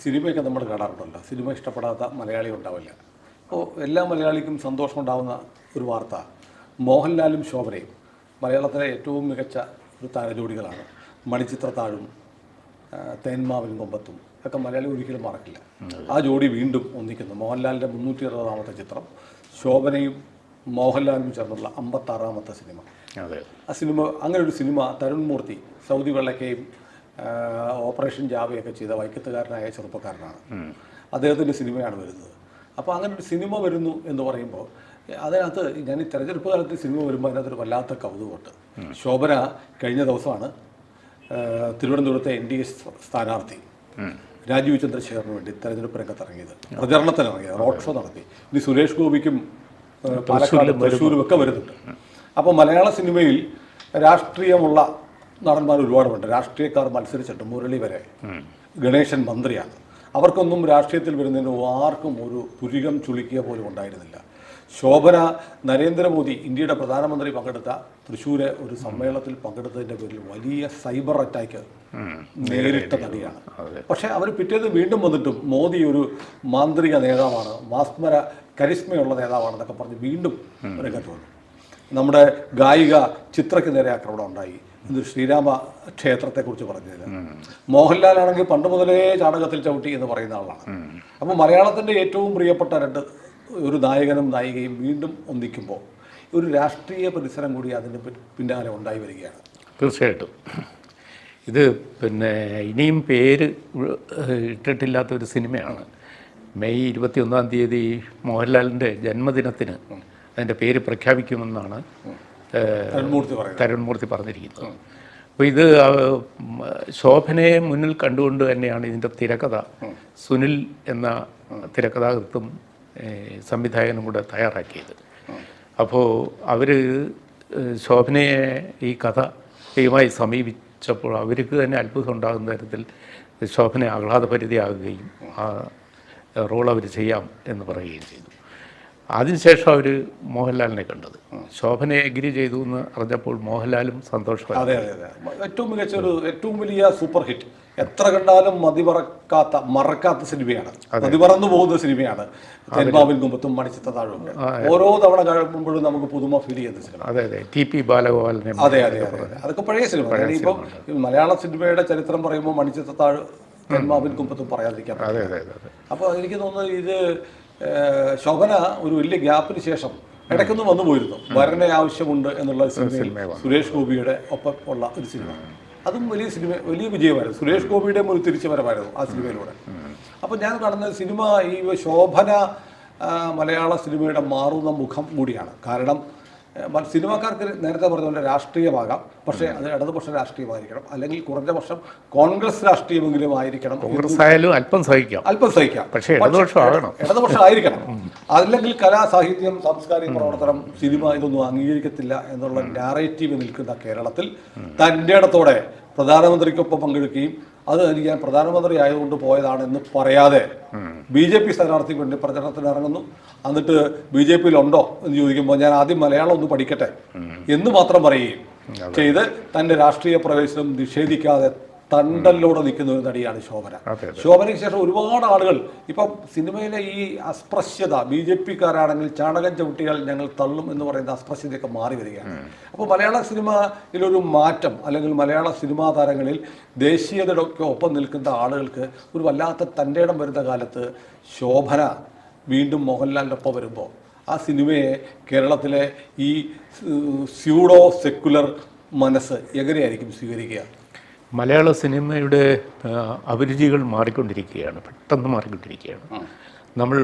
സിനിമയൊക്കെ നമ്മൾ കാണാറുണ്ടല്ലോ. സിനിമ ഇഷ്ടപ്പെടാത്ത മലയാളി ഉണ്ടാവില്ല. അപ്പോൾ എല്ലാ മലയാളിക്കും സന്തോഷമുണ്ടാകുന്ന ഒരു വാർത്ത, മോഹൻലാലും ശോഭനയും മലയാളത്തിലെ ഏറ്റവും മികച്ച ഒരു താരജോഡികളാണ്. മണിച്ചിത്രത്താഴും തേന്മാവിൻ കൊമ്പത്തും ഒക്കെ മലയാളി ഒരിക്കലും മറക്കില്ല. ആ ജോഡി വീണ്ടും ഒന്നിക്കുന്നു. മോഹൻലാലിൻ്റെ 360ാമത്തെ ചിത്രം, ശോഭനയും മോഹൻലാലും ചേർന്നുള്ള 56ാമത്തെ സിനിമ. ആ സിനിമ, അങ്ങനെ ഒരു സിനിമ തരുൺ മൂർത്തി, സൗദി വെള്ളക്കയും ഓപ്പറേഷൻ ജാവയൊക്കെ ചെയ്ത വൈക്കത്തുകാരനായ ചെറുപ്പക്കാരനാണ്. അദ്ദേഹത്തിൻ്റെ സിനിമയാണ് വരുന്നത്. അപ്പോൾ അങ്ങനെ ഒരു സിനിമ വരുന്നു എന്ന് പറയുമ്പോൾ അതിനകത്ത് ഞാൻ ഈ തെരഞ്ഞെടുപ്പ് കാലത്ത് സിനിമ വരുമ്പോൾ അതിനകത്തൊരു വല്ലാത്ത കൗതുകമുണ്ട്. ശോഭന കഴിഞ്ഞ ദിവസമാണ് തിരുവനന്തപുരത്തെ NDA സ്ഥാനാർത്ഥി രാജീവ് ചന്ദ്രശേഖറിന് വേണ്ടി തെരഞ്ഞെടുപ്പ് രംഗത്തിറങ്ങിയത്, പ്രചരണത്തിനിറങ്ങിയത്, റോഡ് ഷോ നടത്തി. ഇനി സുരേഷ് ഗോപിക്കും പാലക്കാട് തൃശ്ശൂരും ഒക്കെ വരുന്നുണ്ട്. അപ്പോൾ മലയാള സിനിമയിൽ രാഷ്ട്രീയമുള്ള നടന്മാർ ഒരുപാടുണ്ട്. രാഷ്ട്രീയക്കാർ മത്സരിച്ചിട്ട് മുരളി വരെ, ഗണേശൻ മന്ത്രിയാണ്. അവർക്കൊന്നും രാഷ്ട്രീയത്തിൽ വരുന്നതിന് ആർക്കും ഒരു പുരികം ചുളിക്കുക പോലും ഉണ്ടായിരുന്നില്ല. ശോഭന നരേന്ദ്രമോദി, ഇന്ത്യയുടെ പ്രധാനമന്ത്രി പങ്കെടുത്ത തൃശ്ശൂരെ ഒരു സമ്മേളനത്തിൽ പങ്കെടുത്തതിൻ്റെ പേരിൽ വലിയ സൈബർ അറ്റാക്ക് നേരിട്ട നടിയാണ്. പക്ഷേ അവർ പിറ്റേന്ന് വീണ്ടും വന്നിട്ടും മോദി ഒരു മാന്ത്രിക നേതാവാണ്, മാസ്മര കരിസ്മയുള്ള നേതാവാണെന്നൊക്കെ പറഞ്ഞ് വീണ്ടും രംഗത്ത് വന്നു. നമ്മുടെ ഗായിക ചിത്രയ്ക്ക് നേരെ ആക്രമണം ഉണ്ടായി. ഇത് ശ്രീരാമ ക്ഷേത്രത്തെക്കുറിച്ച് പറഞ്ഞത്. മോഹൻലാലാണെങ്കിൽ പണ്ട് മുതലേ ചാണകത്തിൽ ചവിട്ടി എന്ന് പറയുന്ന ആളാണ്. അപ്പോൾ മലയാളത്തിൻ്റെ ഏറ്റവും പ്രിയപ്പെട്ട ഒരു നായകനും നായികയും വീണ്ടും ഒന്നിക്കുമ്പോൾ ഒരു രാഷ്ട്രീയ പരിസരം കൂടി അതിന് പിന്നാലെ ഉണ്ടായി വരികയാണ്. തീർച്ചയായിട്ടും ഇത് ഇനിയും പേര് ഇട്ടിട്ടില്ലാത്തൊരു സിനിമയാണ്. മെയ് 21-ാം തീയതി മോഹൻലാലിൻ്റെ ജന്മദിനത്തിന് അതിൻ്റെ പേര് പ്രഖ്യാപിക്കുമെന്നാണ് തരുൺമൂർത്തി പറഞ്ഞിരിക്കുന്നത്. അപ്പോൾ ഇത് ശോഭനയെ മുന്നിൽ കണ്ടുകൊണ്ട് തന്നെയാണ് ഇതിൻ്റെ തിരക്കഥ സുനിൽ എന്ന തിരക്കഥാകൃത്തും സംവിധായകനും കൂടെ തയ്യാറാക്കിയത്. അപ്പോൾ അവർ ശോഭനയെ ഈ കഥയുമായി സമീപിച്ചപ്പോൾ അവർക്ക് തന്നെ അത്ഭുതം ഉണ്ടാകുന്ന തരത്തിൽ ശോഭന ആഹ്ലാദഭരിതയാകുകയും ആ റോൾ അവർ ചെയ്യാം എന്ന് പറയുകയും ചെയ്തു. അതിനുശേഷം അവർ മോഹൻലാലിനെ കണ്ടത്. ശോഭനയെ എഗ്രി ചെയ്തു എന്ന് അറിഞ്ഞപ്പോൾ മോഹൻലാലും സന്തോഷമായി. അതെ അതെ അതെ, ഏറ്റവും മികച്ച ഏറ്റവും വലിയ സൂപ്പർ ഹിറ്റ്, എത്ര കണ്ടാലും മറക്കാത്ത സിനിമയാണ്, മതിമറന്നു പോകുന്ന സിനിമയാണ് തേന്മാവിൻ കൊമ്പത്തും മണിച്ചിത്രത്താഴും. ഓരോ തവണ കഴിയുമ്പോഴും നമുക്ക് പുതുമ ഫീൽ ചെയ്യുന്ന സിനിമ. അതെ അതെ, TP ബാലഗോപാലനെ. അതെ അതെ അതെ, അതൊക്കെ പഴയ സിനിമ. ഇപ്പം മലയാള സിനിമയുടെ ചരിത്രം പറയുമ്പോൾ മണിച്ചിത്രത്താഴ്, തേന്മാവിൻ കൊമ്പത്തും പറയാതിരിക്കാൻ. അപ്പോൾ എനിക്ക് തോന്നുന്നത് ഇത് ശോഭന ഒരു വലിയ ഗ്യാപ്പിന് ശേഷം ഇടയ്ക്കൊന്നും വന്നു പോയിരുന്നു. വരനെ ആവശ്യമുണ്ട് എന്നുള്ള സിനിമയിൽ സുരേഷ് ഗോപിയുടെ ഒപ്പം ഉള്ള ഒരു സിനിമ, അതും വലിയ സിനിമ, വലിയ വിജയമായിരുന്നു. സുരേഷ് ഗോപിയുടെ ഒരു തിരിച്ചുവരവായിരുന്നു ആ സിനിമയിലൂടെ. അപ്പോൾ ഞാൻ കാണുന്ന സിനിമ, ഈ ശോഭന മലയാള സിനിമയുടെ മാറുന്ന മുഖം കൂടിയാണ്. കാരണം സിനിമാക്കാർക്ക് നേരത്തെ പറഞ്ഞ പോലെ രാഷ്ട്രീയമാകാം, പക്ഷേ അത് ഇടതുപക്ഷ രാഷ്ട്രീയമായിരിക്കണം, അല്ലെങ്കിൽ കുറഞ്ഞ പക്ഷം കോൺഗ്രസ് രാഷ്ട്രീയമെങ്കിലും ആയിരിക്കണം. കോൺഗ്രസ് ആയാലും അല്പം സഹിക്കാം, പക്ഷേ ഇടതുപക്ഷം ആയിരിക്കണം. അല്ലെങ്കിൽ കലാ, സാഹിത്യം, സാംസ്കാരിക പ്രവർത്തനം, സിനിമ ഇതൊന്നും അംഗീകരിക്കത്തില്ല എന്നുള്ള നാരേറ്റീവ് നിൽക്കുന്ന കേരളത്തിൽ തൻ്റെ ഇടത്തോടെ പ്രധാനമന്ത്രിക്കൊപ്പം പങ്കെടുക്കുകയും അത് ഞാൻ പ്രധാനമന്ത്രി ആയതുകൊണ്ട് പോയതാണെന്ന് പറയാതെ BJP സ്ഥാനാർത്ഥിക്ക് വേണ്ടി പ്രചരണത്തിന് ഇറങ്ങുന്നു. എന്നിട്ട് BJP ഉണ്ടോ എന്ന് ചോദിക്കുമ്പോൾ ഞാൻ ആദ്യം മലയാളം ഒന്ന് പഠിക്കട്ടെ എന്ന് മാത്രം പറയുകയും ചെയ്ത് തൻ്റെ രാഷ്ട്രീയ പ്രവേശനം നിഷേധിക്കാതെ തണ്ടല്ലോടെ നിൽക്കുന്ന ഒരു നടിയാണ് ശോഭന. ശോഭനയ്ക്ക് ശേഷം ഒരുപാട് ആളുകൾ ഇപ്പം സിനിമയിലെ ഈ അസ്പൃശ്യത, BJP-ക്കാരാണെങ്കിൽ ചാണകം ചവിട്ടിയാൽ ഞങ്ങൾ തള്ളും എന്ന് പറയുന്ന അസ്പൃശ്യതയൊക്കെ മാറി വരികയാണ്. അപ്പോൾ മലയാള സിനിമയിലൊരു മാറ്റം, അല്ലെങ്കിൽ മലയാള സിനിമാ താരങ്ങളിൽ ദേശീയതയുടെ ഒപ്പം നിൽക്കുന്ന ആളുകൾക്ക് ഒരു വല്ലാത്ത തൻ്റെ ഇടം വരുന്ന കാലത്ത് ശോഭന വീണ്ടും മോഹൻലാലിൻ്റെ ഒപ്പം വരുമ്പോൾ ആ സിനിമയെ കേരളത്തിലെ ഈ സ്യൂഡോ സെക്കുലർ മനസ്സ് എങ്ങനെയായിരിക്കും സ്വീകരിക്കുക? മലയാള സിനിമയുടെ അഭിരുചികൾ മാറിക്കൊണ്ടിരിക്കുകയാണ്, പെട്ടെന്ന് മാറിക്കൊണ്ടിരിക്കുകയാണ്. നമ്മൾ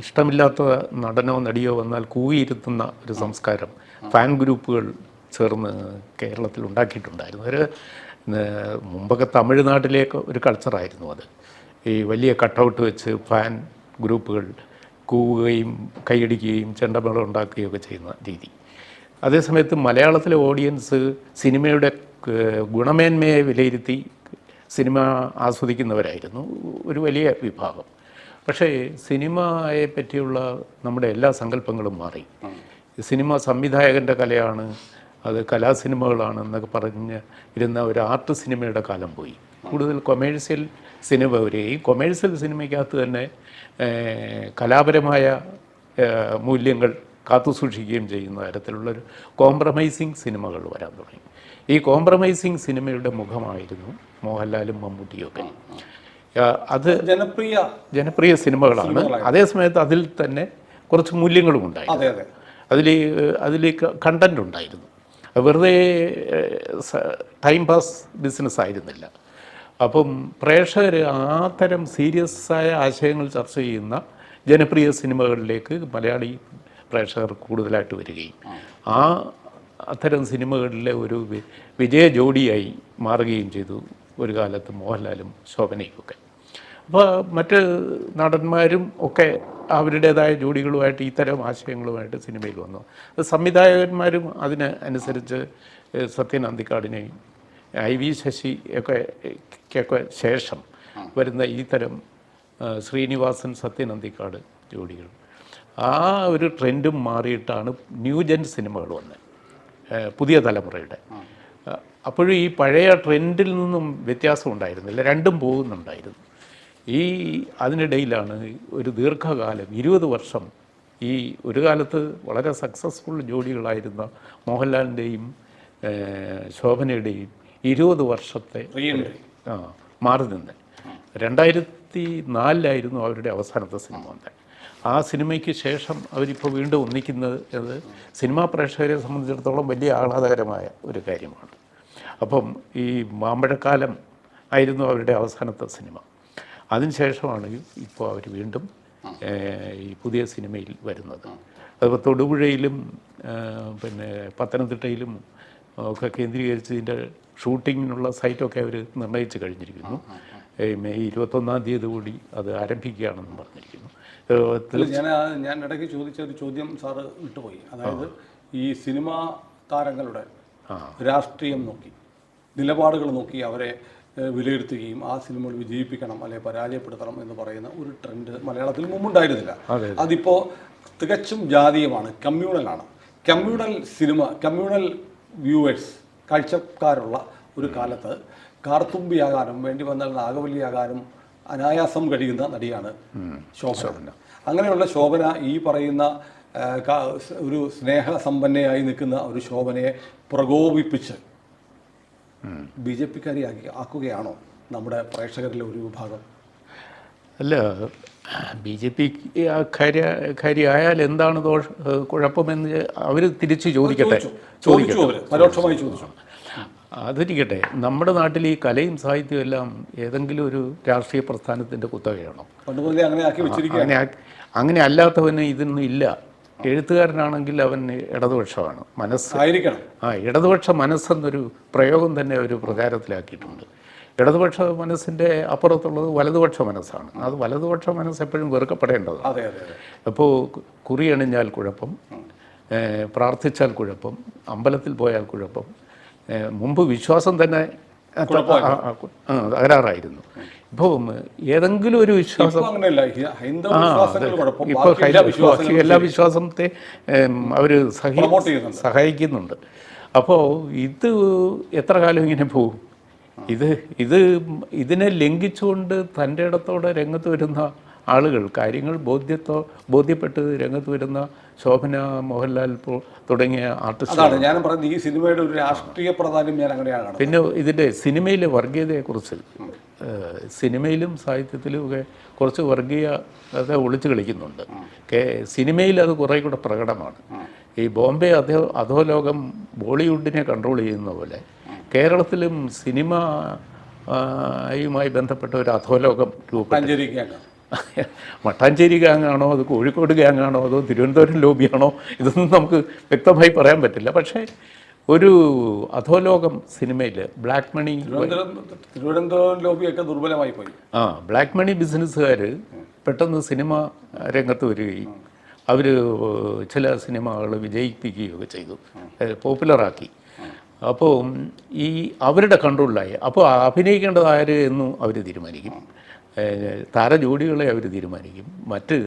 ഇഷ്ടമില്ലാത്ത നടനോ നടിയോ വന്നാൽ കൂവിയിരുത്തുന്ന ഒരു സംസ്കാരം ഫാൻ ഗ്രൂപ്പുകൾ ചേർന്ന് കേരളത്തിൽ ഉണ്ടാക്കിയിട്ടുണ്ടായിരുന്നു. ഒരു മുമ്പൊക്കെ തമിഴ്നാട്ടിലേക്ക് ഒരു കൾച്ചറായിരുന്നു അത്. ഈ വലിയ കട്ടൗട്ട് വെച്ച് ഫാൻ ഗ്രൂപ്പുകൾ കൂവുകയും കൈയടിക്കുകയും ചെണ്ടമേളം ഉണ്ടാക്കുകയൊക്കെ ചെയ്യുന്ന രീതി. അതേസമയത്ത് മലയാളത്തിലെ ഓഡിയൻസ് സിനിമയുടെ ഗുണമേന്മയെ വിലയിരുത്തി സിനിമ ആസ്വദിക്കുന്നവരായിരുന്നു ഒരു വലിയ വിഭാഗം. പക്ഷേ സിനിമയെ പറ്റിയുള്ള നമ്മുടെ എല്ലാ സങ്കല്പങ്ങളും മാറി. സിനിമ സംവിധായകൻ്റെ കലയാണ്, അത് കലാസിനിമകളാണ് എന്നൊക്കെ പറഞ്ഞ് ഇരുന്ന ഒരു ആർട്ട് സിനിമയുടെ കാലം പോയി. കൂടുതൽ കൊമേഴ്സ്യൽ സിനിമ വരികയും കൊമേഴ്സ്യൽ സിനിമയ്ക്കകത്ത് തന്നെ കലാപരമായ മൂല്യങ്ങൾ കാത്തുസൂക്ഷിക്കുകയും ചെയ്യുന്ന തരത്തിലുള്ളൊരു കോംപ്രമൈസിങ് സിനിമകൾ വരാൻ തുടങ്ങി. ഈ കോംപ്രമൈസിങ് സിനിമയുടെ മുഖമായിരുന്നു മോഹൻലാലും മമ്മൂട്ടിയൊക്കെ. അത് ജനപ്രിയ സിനിമകളാണ്. അതേസമയത്ത് അതിൽ തന്നെ കുറച്ച് മൂല്യങ്ങളും ഉണ്ടായിരുന്നു. അതിൽ കണ്ടന്റ് ഉണ്ടായിരുന്നു. വെറുതെ ടൈം പാസ് ബിസിനസ് ആയിരുന്നില്ല. അപ്പം പ്രേക്ഷകർ ആ തരം സീരിയസ് ആയ ആശയങ്ങൾ ചർച്ച ചെയ്യുന്ന ജനപ്രിയ സിനിമകളിലേക്ക് മലയാളി പ്രേക്ഷകർ കൂടുതലായിട്ട് വരികയും അത്തരം സിനിമകളിലെ ഒരു വിജയ ജോഡിയായി മാറുകയും ചെയ്തു ഒരു കാലത്ത് മോഹൻലാലും ശോഭനയുമൊക്കെ. അപ്പോൾ മറ്റ് നടന്മാരും ഒക്കെ അവരുടേതായ ജോഡികളുമായിട്ട് ഇത്തരം ആശയങ്ങളുമായിട്ട് സിനിമയിൽ വന്നു. സംവിധായകന്മാരും അതിന് അനുസരിച്ച് സത്യൻ അന്തിക്കാടിനെയും IV ശശി ഒക്കെ ശേഷം വരുന്ന ഇത്തരം ശ്രീനിവാസൻ സത്യൻ അന്തിക്കാട് ജോഡികൾ, ആ ഒരു ട്രെൻഡും മാറിയിട്ടാണ് ന്യൂജൻ സിനിമകൾ വന്നത്, പുതിയ തലമുറയുടെ. അപ്പോഴും ഈ പഴയ ട്രെൻഡിൽ നിന്നും വ്യത്യാസം ഉണ്ടായിരുന്നില്ല, രണ്ടും പോകുന്നുണ്ടായിരുന്നു. അതിനിടയിലാണ് ഒരു ദീർഘകാലം 20 വർഷം ഈ ഒരു കാലത്ത് വളരെ സക്സസ്ഫുൾ ജോഡികളായിരുന്ന മോഹൻലാലിൻ്റെയും ശോഭനയുടെയും 20 വർഷത്തെ മാറി നിന്ന് 2004 അവരുടെ അവസാനത്തെ സിനിമ വന്നത്. ആ സിനിമയ്ക്ക് ശേഷം അവരിപ്പോൾ വീണ്ടും ഒന്നിക്കുന്നത് സിനിമാ പ്രേക്ഷകരെ സംബന്ധിച്ചിടത്തോളം വലിയ ആഹ്ലാദകരമായ ഒരു കാര്യമാണ്. അപ്പം ഈ മാമ്പഴക്കാലം ആയിരുന്നു അവരുടെ അവസാനത്തെ സിനിമ. അതിനുശേഷമാണ് ഇപ്പോൾ അവർ വീണ്ടും ഈ പുതിയ സിനിമയിൽ വരുന്നത്. അതിപ്പോൾ തൊടുപുഴയിലും പിന്നെ പത്തനംതിട്ടയിലും ഒക്കെ കേന്ദ്രീകരിച്ച് ഇതിൻ്റെ ഷൂട്ടിങ്ങിനുള്ള സൈറ്റൊക്കെ അവർ നിർണ്ണയിച്ച് കഴിഞ്ഞിരിക്കുന്നു. മെയ് 21 കൂടി അത് ആരംഭിക്കുകയാണെന്നും പറഞ്ഞിരിക്കുന്നു. ഞാൻ ഇടയ്ക്ക് ചോദിച്ച ഒരു ചോദ്യം സാറ് വിട്ടുപോയി. അതായത് ഈ സിനിമാ താരങ്ങളുടെ രാഷ്ട്രീയം നോക്കി, നിലപാടുകൾ നോക്കി അവരെ വിലയിരുത്തുകയും ആ സിനിമകൾ വിജയിപ്പിക്കണം അല്ലെങ്കിൽ പരാജയപ്പെടുത്തണം എന്ന് പറയുന്ന ഒരു ട്രെൻഡ് മലയാളത്തിൽ മുമ്പുണ്ടായിരുന്നില്ല. അതിപ്പോൾ തികച്ചും ജാതീയമാണ്, കമ്മ്യൂണലാണ്. കമ്മ്യൂണൽ സിനിമ, കമ്മ്യൂണൽ വ്യൂവേഴ്സ്, കാഴ്ചക്കാരുള്ള ഒരു കാലത്ത് കാർത്തുമ്പിയാകാനും വേണ്ടി വന്നാൽ നാഗവല്ലിയാകാനും അനായാസം കഴിയുന്ന നടിയാണ് ശോഭന. അങ്ങനെയുള്ള ശോഭന ഈ പറയുന്ന ഒരു സ്നേഹസമ്പന്നയായി നിൽക്കുന്ന ഒരു ശോഭനയെ പ്രകോപിപ്പിച്ച് BJP-കാരി ആക്കുകയാണോ നമ്മുടെ പ്രേക്ഷകരിലെ ഒരു വിഭാഗം? അല്ല, BJP-കാരി ആയാൽ എന്താണ് കുഴപ്പമെന്ന് അവർ തിരിച്ച് ചോദിക്കട്ടെ. പരോക്ഷമായി ചോദിച്ചു. അതിരിക്കട്ടെ, നമ്മുടെ നാട്ടിൽ ഈ കലയും സാഹിത്യവും എല്ലാം ഏതെങ്കിലും ഒരു രാഷ്ട്രീയ പ്രസ്ഥാനത്തിൻ്റെ കുത്തകയാണോ? അങ്ങനെ അല്ലാത്തവന് ഇതൊന്നും ഇല്ല. എഴുത്തുകാരനാണെങ്കിൽ അവൻ ഇടതുപക്ഷമാണ് മനസ്സായിരിക്കണം. ഇടതുപക്ഷ മനസ്സെന്നൊരു പ്രയോഗം തന്നെ ഒരു പ്രചാരത്തിലാക്കിയിട്ടുണ്ട്. ഇടതുപക്ഷ മനസ്സിൻ്റെ അപ്പുറത്തുള്ളത് വലതുപക്ഷ മനസ്സാണ്. അത് വലതുപക്ഷ മനസ്സ് എപ്പോഴും വെറുക്കപ്പെടേണ്ടതാണ്. അപ്പോൾ കുറിയണിഞ്ഞാൽ കുഴപ്പം, പ്രാർത്ഥിച്ചാൽ കുഴപ്പം, അമ്പലത്തിൽ പോയാൽ കുഴപ്പം, മുമ്പ് വിശ്വാസം തന്നെ തകരാറായിരുന്നു. ഇപ്പോൾ ഏതെങ്കിലും ഒരു വിശ്വാസം, ഇപ്പോൾ എല്ലാ വിശ്വാസത്തെ അവർ സഹായിക്കുന്നുണ്ട്. അപ്പോൾ ഇത് എത്ര കാലം ഇങ്ങനെ പോകും? ഇതിനെ ലംഘിച്ചുകൊണ്ട് തൻ്റെ ഇടത്തോടെ രംഗത്ത് വരുന്ന ആളുകൾ, കാര്യങ്ങൾ ബോധ്യപ്പെട്ട് രംഗത്ത് വരുന്ന ശോഭന, മോഹൻലാൽ തുടങ്ങിയ ആർട്ടിസ്റ്റുകളാണ് ഞാൻ പറഞ്ഞത്. ഈ സിനിമയുടെ ഒരു രാഷ്ട്രീയ പ്രാധാന്യം ഞാൻ അങ്ങനെയാണ്. പിന്നെ ഇതിൻ്റെ സിനിമയിലെ വർഗീയതയെക്കുറിച്ച്, സിനിമയിലും സാഹിത്യത്തിലും ഒക്കെ കുറച്ച് വർഗീയത ഒളിച്ചു കളിക്കുന്നുണ്ട്. സിനിമയിൽ അത് കുറേ കൂടെ പ്രകടമാണ്. ഈ ബോംബെ അധോലോകം ബോളിവുഡിനെ കൺട്രോൾ ചെയ്യുന്ന പോലെ കേരളത്തിലും സിനിമയുമായി ബന്ധപ്പെട്ട ഒരു അധോലോകം രൂപപ്പെട്ടു. മട്ടാഞ്ചേരി ഗ്യാങ്ങാണോ, അത് കോഴിക്കോട് ഗ്യാങ്ങാണോ, അതോ തിരുവനന്തപുരം ലോബിയാണോ, ഇതൊന്നും നമുക്ക് വ്യക്തമായി പറയാൻ പറ്റില്ല. പക്ഷേ ഒരു അധോലോകം സിനിമയിൽ ബ്ലാക്ക് മണി, തിരുവനന്തപുരം ലോബിയൊക്കെ ദുർബലമായി പോയി. ബ്ലാക്ക് മണി ബിസിനസ്സുകാർ പെട്ടെന്ന് സിനിമ രംഗത്ത് വരികയും അവർ ചില സിനിമകൾ വിജയിപ്പിക്കുകയൊക്കെ ചെയ്തു, പോപ്പുലറാക്കി. അപ്പോൾ ഈ അവരുടെ കൺട്രോളിലായി. അപ്പോൾ അഭിനയിക്കേണ്ടത് ആര് എന്നും അവർ തീരുമാനിക്കും, താരജോഡികളെ അവർ തീരുമാനിക്കും, മറ്റ്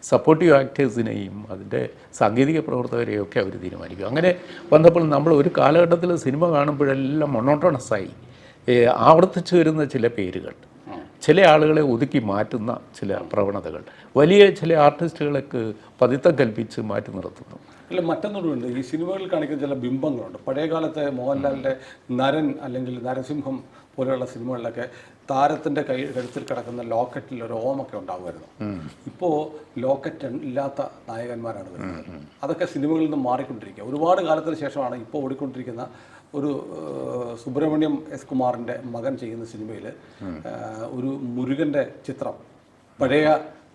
സപ്പോർട്ടീവ് ആക്ടേഴ്സിനെയും അതിൻ്റെ സാങ്കേതിക പ്രവർത്തകരെയും ഒക്കെ അവർ തീരുമാനിക്കും. അങ്ങനെ വന്നപ്പോൾ നമ്മൾ ഒരു കാലഘട്ടത്തിൽ സിനിമ കാണുമ്പോഴെല്ലാം മൊണോട്ടോണസായി ആവർത്തിച്ചു വരുന്ന ചില പേരുകൾ, ചില ആളുകളെ ഒതുക്കി മാറ്റുന്ന ചില പ്രവണതകൾ, വലിയ ചില ആർട്ടിസ്റ്റുകളൊക്കെ പതിത്തം കൽപ്പിച്ച് മാറ്റി നിർത്തുന്നു. അല്ല, മറ്റൊന്നുകൂടുണ്ട്. ഈ സിനിമകളിൽ കാണിക്കുന്ന ചില ബിംബങ്ങളുണ്ട്. പഴയ കാലത്തെ മോഹൻലാലിൻ്റെ നരൻ അല്ലെങ്കിൽ നരസിംഹം പോലെയുള്ള സിനിമകളിലൊക്കെ താരത്തിൻ്റെ കഴുത്തിൽ കിടക്കുന്ന ലോക്കറ്റിൽ ഒരു ഓമൊക്കെ ഉണ്ടാകുമായിരുന്നു. ഇപ്പോൾ ലോക്കറ്റ് ഇല്ലാത്ത നായകന്മാരാണ് വരുന്നത്. അതൊക്കെ സിനിമകളിൽ നിന്ന് മാറിക്കൊണ്ടിരിക്കുക. ഒരുപാട് കാലത്തിന് ശേഷമാണ് ഇപ്പോൾ ഓടിക്കൊണ്ടിരിക്കുന്ന ഒരു സുബ്രഹ്മണ്യം എസ് കുമാറിൻ്റെ മകൻ ചെയ്യുന്ന സിനിമയിൽ ഒരു മുരുകൻ്റെ ചിത്രം, പഴയ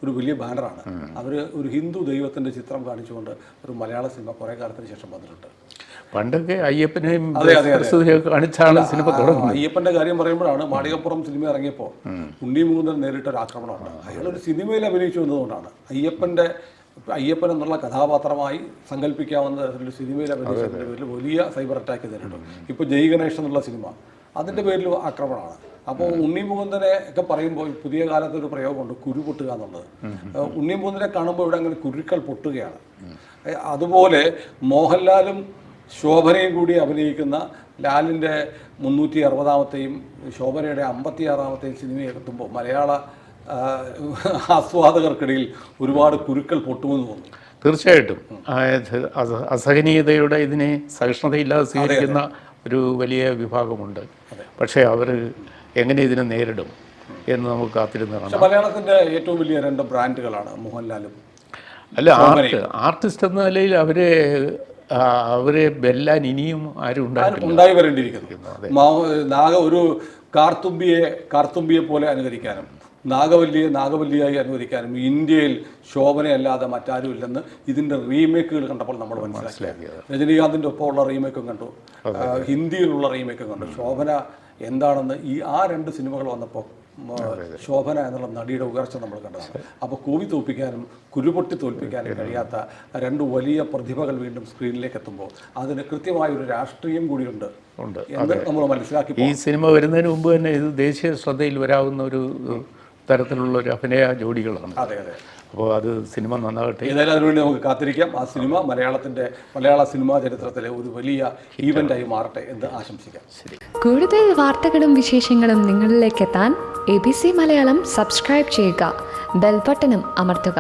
ഒരു വലിയ ബാനറാണ്. അവർ ഒരു ഹിന്ദു ദൈവത്തിൻ്റെ ചിത്രം കാണിച്ചുകൊണ്ട് ഒരു മലയാള സിനിമ കുറേ കാലത്തിന് ശേഷം വന്നിട്ടുണ്ട്. പണ്ടൊക്കെ അയ്യപ്പനെയും കാണിച്ചാണ് സിനിമ തുടങ്ങുന്നത്. അയ്യപ്പൻ്റെ കാര്യം പറയുമ്പോഴാണ് മാളികപ്പുറം സിനിമ ഇറങ്ങിയപ്പോൾ ഉണ്ണി മുകുന്ദൻ നേരിട്ടൊരു ആക്രമണമുണ്ട്. അയാളൊരു സിനിമയിൽ അഭിനയിച്ചു എന്നതുകൊണ്ടാണ് അയ്യപ്പൻ എന്നുള്ള കഥാപാത്രമായി സങ്കല്പിക്കാവുന്ന തരത്തിലൊരു സിനിമയിൽ അഭിനയിച്ചതിൻ്റെ പേരിൽ വലിയ സൈബർ അറ്റാക്ക് നേരിട്ടു. ഇപ്പോൾ ജയ് ഗണേഷ് എന്നുള്ള സിനിമ, അതിൻ്റെ പേരിൽ ആക്രമണമാണ്. അപ്പോൾ ഉണ്ണി മുകുന്ദനെ ഒക്കെ പറയുമ്പോൾ പുതിയ കാലത്ത് ഒരു പ്രയോഗമുണ്ട്, കുരു പൊട്ടുക എന്നുള്ളത്. ഉണ്ണി മുകുന്ദനെ കാണുമ്പോൾ ഇവിടെ അങ്ങനെ കുരുക്കൾ പൊട്ടുകയാണ്. അതുപോലെ മോഹൻലാലും ശോഭനയും കൂടി അഭിനയിക്കുന്ന ലാലിൻ്റെ 360-ാമത്തെയും ശോഭനയുടെ 56-ാമത്തെയും സിനിമ എത്തുമ്പോൾ മലയാള ആസ്വാദകർക്കിടയിൽ ഒരുപാട് കുരുക്കൾ പൊട്ടുമെന്ന് തോന്നുന്നു. തീർച്ചയായിട്ടും അസഹനീയതയുടെ ഇതിനെ സഹിഷ്ണുതയില്ലാതെ സ്വീകരിക്കുന്ന ഒരു വലിയ വിഭാഗമുണ്ട്. പക്ഷേ അവർ എങ്ങനെ ഇതിനെ നേരിടും എന്ന് നമുക്ക് കാത്തിരുന്ന് കാണാം. മലയാളത്തിൻ്റെ ഏറ്റവും വലിയ 2 ബ്രാൻഡുകളാണ് മോഹൻലാലും. അല്ല, ആർട്ടിസ്റ്റ് എന്ന നിലയിൽ അവരെ വെല്ലാൻ ഇനിയും ആരും ഉണ്ടായി വരേണ്ടിയിരിക്കുന്നു. ഒരു കാർത്തുമ്പിയെ പോലെ അനുകരിക്കാനും നാഗവല്ലിയായി അനുവദിക്കാനും ഇന്ത്യയിൽ ശോഭനയല്ലാതെ മറ്റാരും ഇല്ലെന്ന് ഇതിൻ്റെ റീമേക്കുകൾ കണ്ടപ്പോൾ നമ്മൾ മനസ്സിലാക്കി. രജനീകാന്തിൻ്റെ ഒപ്പമുള്ള റീമേക്കും കണ്ടു, ഹിന്ദിയിലുള്ള റീമേക്കും കണ്ടു. ശോഭന എന്താണെന്ന് ആ 2 സിനിമകൾ വന്നപ്പോൾ ശോഭന എന്നുള്ള നടിയുടെ ഉയർച്ച നമ്മൾ കണ്ടതാണ്. അപ്പോൾ കൂവി തോൽപ്പിക്കാനും കുരുപൊട്ടി തോൽപ്പിക്കാനും കഴിയാത്ത 2 വലിയ പ്രതിഭകൾ വീണ്ടും സ്ക്രീനിലേക്ക് എത്തുമ്പോൾ അതിന് കൃത്യമായ ഒരു രാഷ്ട്രീയം കൂടിയുണ്ട് എന്ന് നമ്മൾ മനസ്സിലാക്കി. ഈ സിനിമ വരുന്നതിന് മുമ്പ് തന്നെ ഇത് ദേശീയ ശ്രദ്ധയിൽ വരാവുന്ന ഒരു തരത്തിലുള്ള ഒരു അഭിനയ ജോഡികളാണ്. അതെ. അപ്പോൾ അത് സിനിമ നന്നാകട്ടെ. ഏതായാലും അതിനുവേണ്ടി നമുക്ക് കാത്തിരിക്കാം. ആ സിനിമ മലയാള സിനിമാ ചരിത്രത്തിലെ ഒരു വലിയ ഈവൻ്റായി മാറട്ടെ എന്ന് ആശംസിക്കാം. ശരി. കൂടുതൽ വാർത്തകളും വിശേഷങ്ങളും നിങ്ങളിലേക്ക് എത്താൻ ABC മലയാളം സബ്സ്ക്രൈബ് ചെയ്യുക, ബെൽ ബട്ടണും അമർത്തുക.